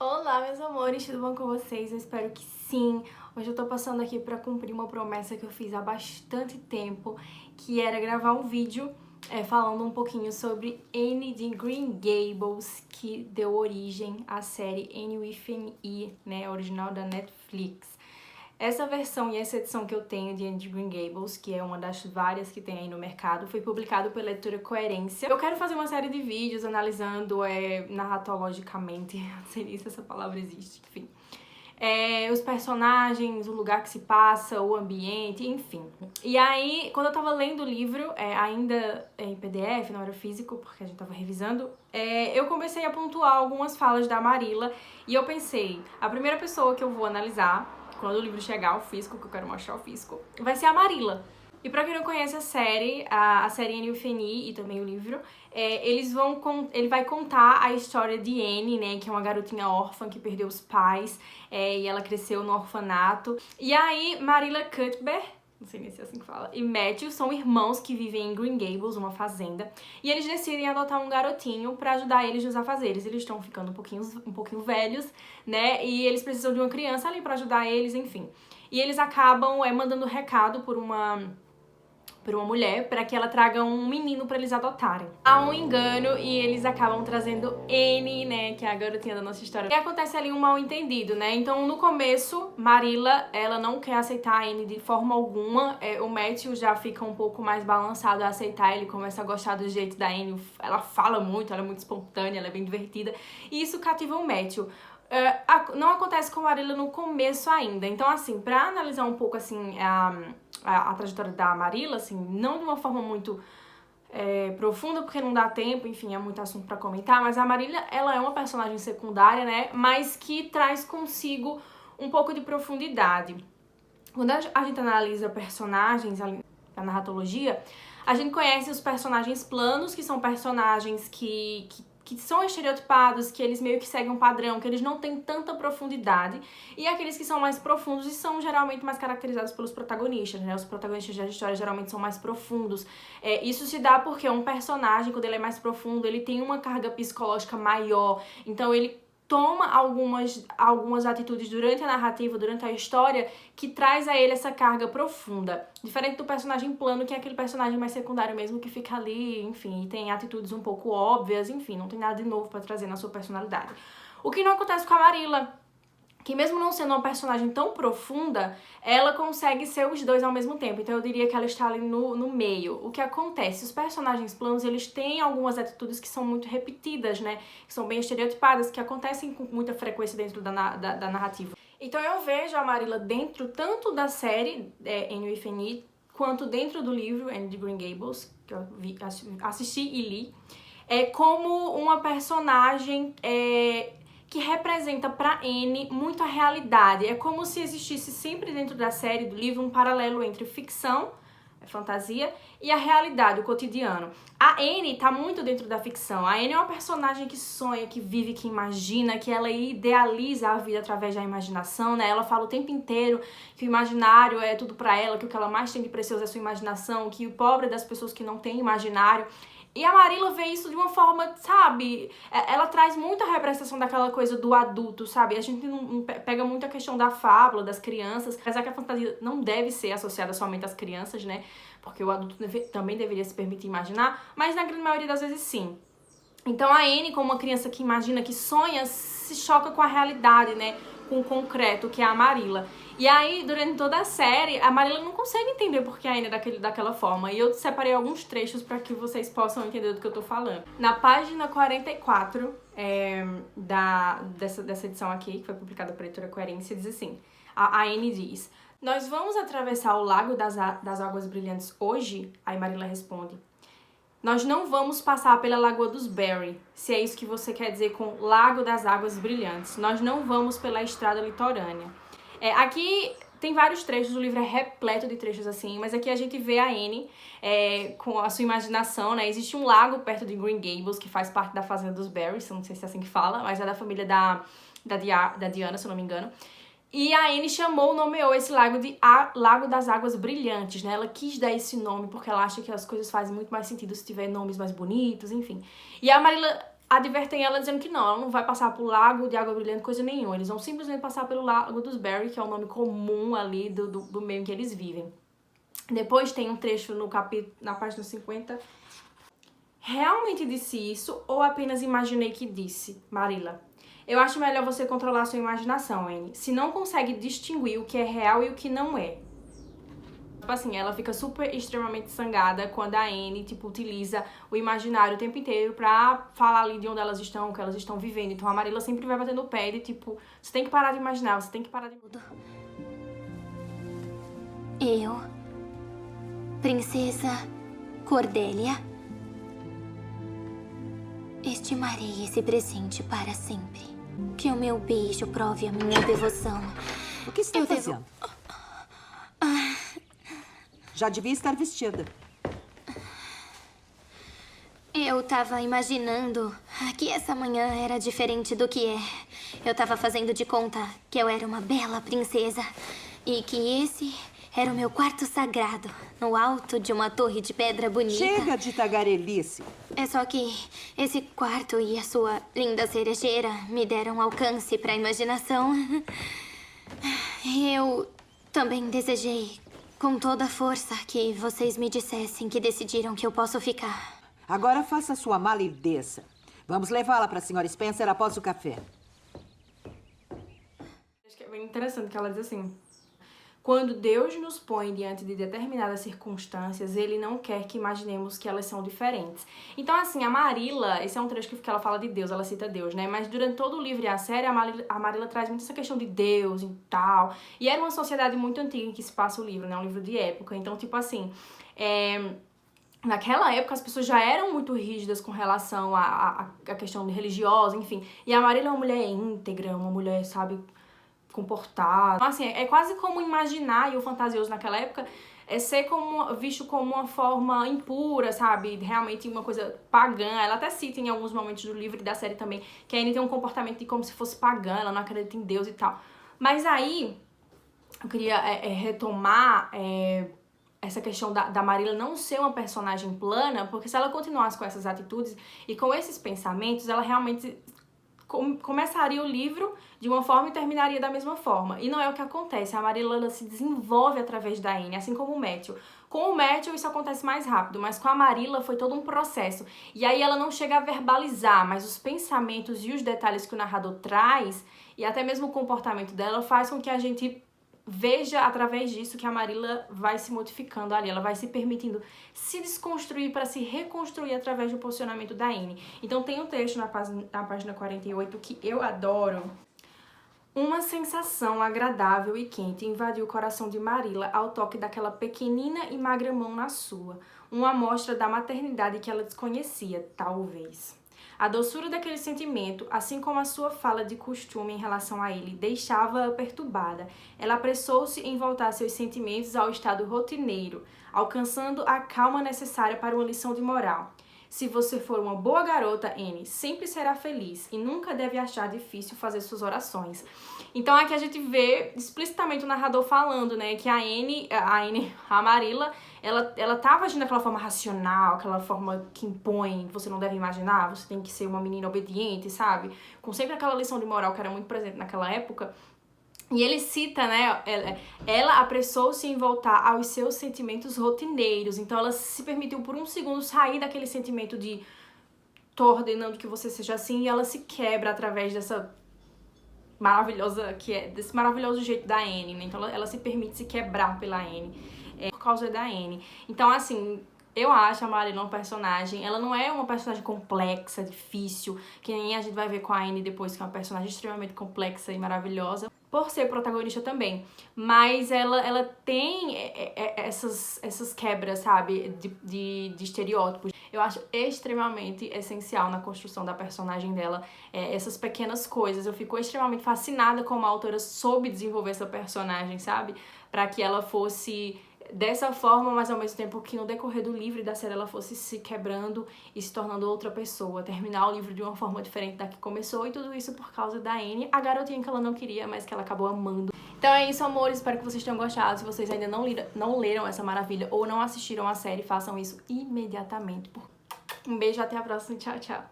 Olá, meus amores, tudo bom com vocês? Eu espero que sim. Hoje eu tô passando aqui pra cumprir uma promessa que eu fiz há bastante tempo, que era gravar um vídeo falando um pouquinho sobre Anne de Green Gables, que deu origem à série Anne with an E, né, a original da Netflix. Essa versão e essa edição que eu tenho de Anne de Green Gables, que é uma das várias que tem aí no mercado, foi publicado pela editora Coerência. Eu quero fazer uma série de vídeos analisando narratologicamente, não sei nem se essa palavra existe, enfim. Os personagens, o lugar que se passa, o ambiente, enfim. E aí, quando eu tava lendo o livro, ainda em PDF, não era físico, porque a gente tava revisando, eu comecei a pontuar algumas falas da Marilla e eu pensei, a primeira pessoa que eu vou analisar, quando o livro chegar, o físico, que eu quero mostrar o físico, vai ser a Marilla. E pra quem não conhece a série Anne with an E e também o livro, ele vai contar a história de Anne, né, que é uma garotinha órfã que perdeu os pais, e ela cresceu no orfanato. E aí, Marilla Cuthbert, não sei nem se é assim que fala, e Matthew são irmãos que vivem em Green Gables, uma fazenda, e eles decidem adotar um garotinho pra ajudar eles nos afazeres. Eles estão ficando um pouquinho velhos, né, e eles precisam de uma criança ali pra ajudar eles, enfim. E eles acabam mandando recado por uma mulher para que ela traga um menino para eles adotarem. Há um engano e eles acabam trazendo Anne, né, que é a garotinha da nossa história. E acontece ali um mal-entendido, né? Então, no começo, Marilla, ela não quer aceitar a Anne de forma alguma. O Matthew já fica um pouco mais balançado a aceitar, ele começa a gostar do jeito da Anne. Ela fala muito, ela é muito espontânea, ela é bem divertida. E isso cativa o Matthew. Não acontece com a Marilla no começo ainda. Então, assim, pra analisar um pouco, assim, a trajetória da Marilla, assim, não de uma forma muito profunda, porque não dá tempo, enfim, é muito assunto pra comentar, mas a Marilla, ela é uma personagem secundária, né, mas que traz consigo um pouco de profundidade. Quando a gente analisa personagens na narratologia, a gente conhece os personagens planos, que são personagens que são estereotipados, que eles meio que seguem um padrão, que eles não têm tanta profundidade, e aqueles que são mais profundos e são geralmente mais caracterizados pelos protagonistas, né? Os protagonistas da história geralmente são mais profundos. Isso se dá porque um personagem, quando ele é mais profundo, ele tem uma carga psicológica maior, então ele toma algumas atitudes durante a narrativa, durante a história, que traz a ele essa carga profunda. Diferente do personagem plano, que é aquele personagem mais secundário mesmo, que fica ali, enfim, e tem atitudes um pouco óbvias, enfim, não tem nada de novo pra trazer na sua personalidade. O que não acontece com a Marilla, que mesmo não sendo uma personagem tão profunda, ela consegue ser os dois ao mesmo tempo. Então eu diria que ela está ali no meio. O que acontece? Os personagens planos, eles têm algumas atitudes que são muito repetidas, né? Que são bem estereotipadas, que acontecem com muita frequência dentro da narrativa. Então eu vejo a Marilla dentro tanto da série Anne with an E, quanto dentro do livro Anne de Green Gables, que eu assisti e li, como uma personagem que representa pra Anne muito a realidade. É como se existisse sempre dentro da série, do livro, um paralelo entre ficção, fantasia, e a realidade, o cotidiano. A Anne tá muito dentro da ficção. A Anne é uma personagem que sonha, que vive, que imagina, que ela idealiza a vida através da imaginação, né? Ela fala o tempo inteiro que o imaginário é tudo pra ela, que o que ela mais tem de precioso é a sua imaginação, que o pobre é das pessoas que não têm imaginário. E a Marilla vê isso de uma forma, sabe, ela traz muita representação daquela coisa do adulto, sabe? A gente não pega muito a questão da fábula, das crianças, apesar que a fantasia não deve ser associada somente às crianças, né? Porque o adulto também deveria se permitir imaginar, mas na grande maioria das vezes sim. Então a Anne, como uma criança que imagina, que sonha, se choca com a realidade, né? Com o concreto, que é a Marilla. E aí, durante toda a série, a Marilla não consegue entender porque a Anne é daquela forma. E eu separei alguns trechos para que vocês possam entender do que eu tô falando. Na página 44 dessa edição aqui, que foi publicada pela editora Coerência, diz assim, a Anne diz: "Nós vamos atravessar o Lago das Águas Brilhantes hoje?" Aí Marilla responde: "Nós não vamos passar pela Lagoa dos Barry, se é isso que você quer dizer com Lago das Águas Brilhantes. Nós não vamos pela estrada litorânea." Aqui tem vários trechos, o livro é repleto de trechos assim, mas aqui a gente vê a Anne com a sua imaginação, né? Existe um lago perto de Green Gables, que faz parte da fazenda dos Barrys, não sei se é assim que fala, mas é da família da Diana, se eu não me engano. E a Anne nomeou esse lago de Lago das Águas Brilhantes, né? Ela quis dar esse nome porque ela acha que as coisas fazem muito mais sentido se tiver nomes mais bonitos, enfim. E a Marilla advertem ela dizendo que não, ela não vai passar pro lago de água brilhante, coisa nenhuma. Eles vão simplesmente passar pelo lago dos Barry, que é o nome comum ali do meio em que eles vivem. Depois tem um trecho no capítulo, na página 50. Realmente disse isso ou apenas imaginei que disse, Marilla? Eu acho melhor você controlar sua imaginação, Anne. Se não consegue distinguir o que é real e o que não é. Tipo assim, ela fica super extremamente zangada quando a Anne, tipo, utiliza o imaginário o tempo inteiro pra falar ali de onde elas estão, o que elas estão vivendo. Então a Marilla sempre vai batendo o pé de, tipo, você tem que parar de imaginar, você tem que parar de... Eu, Princesa Cordélia, estimarei esse presente para sempre. Que o meu beijo prove a minha devoção. O que está fazendo? Já devia estar vestida. Eu tava imaginando que essa manhã era diferente do que é. Eu tava fazendo de conta que eu era uma bela princesa e que esse era o meu quarto sagrado, no alto de uma torre de pedra bonita. Chega de tagarelice. É só que esse quarto e a sua linda cerejeira me deram alcance para a imaginação. Eu também desejei com toda a força que vocês me dissessem que decidiram que eu posso ficar. Agora faça sua mala e desça. Vamos levá-la para a senhora Spencer após o café. Acho que é bem interessante que ela diz assim: quando Deus nos põe diante de determinadas circunstâncias, Ele não quer que imaginemos que elas são diferentes. Então, assim, a Marilla, esse é um trecho que ela fala de Deus, ela cita Deus, né? Mas durante todo o livro e a série, a Marilla traz muito essa questão de Deus e tal. E era uma sociedade muito antiga em que se passa o livro, né? Um livro de época. Então, tipo assim, naquela época as pessoas já eram muito rígidas com relação à questão religiosa, enfim. E a Marilla é uma mulher íntegra, uma mulher, sabe, comportada. Então, assim, é quase como imaginar, e o fantasioso naquela época é ser visto como uma forma impura, sabe? Realmente uma coisa pagã. Ela até cita em alguns momentos do livro e da série também que a Anne tem um comportamento de como se fosse pagã, ela não acredita em Deus e tal. Mas aí, eu queria retomar essa questão da Marilla não ser uma personagem plana, porque se ela continuasse com essas atitudes e com esses pensamentos, ela realmente começaria o livro de uma forma e terminaria da mesma forma. E não é o que acontece. A Marilla, ela se desenvolve através da Anne, assim como o Matthew. Com o Matthew isso acontece mais rápido, mas com a Marilla foi todo um processo. E aí ela não chega a verbalizar, mas os pensamentos e os detalhes que o narrador traz, e até mesmo o comportamento dela, faz com que a gente veja através disso que a Marilla vai se modificando ali, ela vai se permitindo se desconstruir para se reconstruir através do posicionamento da Anne. Então tem um texto na página 48 que eu adoro. Uma sensação agradável e quente invadiu o coração de Marilla ao toque daquela pequenina e magra mão na sua, uma amostra da maternidade que ela desconhecia, talvez. A doçura daquele sentimento, assim como a sua fala de costume em relação a ele, deixava-a perturbada. Ela apressou-se em voltar seus sentimentos ao estado rotineiro, alcançando a calma necessária para uma lição de moral. Se você for uma boa garota, Anne, sempre será feliz e nunca deve achar difícil fazer suas orações. Então aqui a gente vê explicitamente o narrador falando, né, que a Marilla, ela tava agindo daquela forma racional, aquela forma que impõe, você não deve imaginar, você tem que ser uma menina obediente, sabe? Com sempre aquela lição de moral que era muito presente naquela época. E ele cita, né, ela apressou-se em voltar aos seus sentimentos rotineiros. Então ela se permitiu por um segundo sair daquele sentimento de tô ordenando que você seja assim, e ela se quebra através dessa desse maravilhoso jeito da Anne, né? Então ela se permite se quebrar pela Anne, por causa da Anne. Então, assim, eu acho a Marilla uma personagem, ela não é uma personagem complexa, difícil, que nem a gente vai ver com a Anne depois, que é uma personagem extremamente complexa e maravilhosa, por ser protagonista também. Mas ela tem essas quebras, sabe, de estereótipos. Eu acho extremamente essencial na construção da personagem dela, essas pequenas coisas. Eu fico extremamente fascinada como a autora soube desenvolver essa personagem, sabe? Pra que ela fosse dessa forma, mas ao mesmo tempo que no decorrer do livro e da série ela fosse se quebrando e se tornando outra pessoa, terminar o livro de uma forma diferente da que começou, e tudo isso por causa da Anne, a garotinha que ela não queria, mas que ela acabou amando. Então é isso, amores, espero que vocês tenham gostado. Se vocês ainda não leram essa maravilha ou não assistiram a série, façam isso imediatamente. Um beijo, até a próxima, tchau, tchau.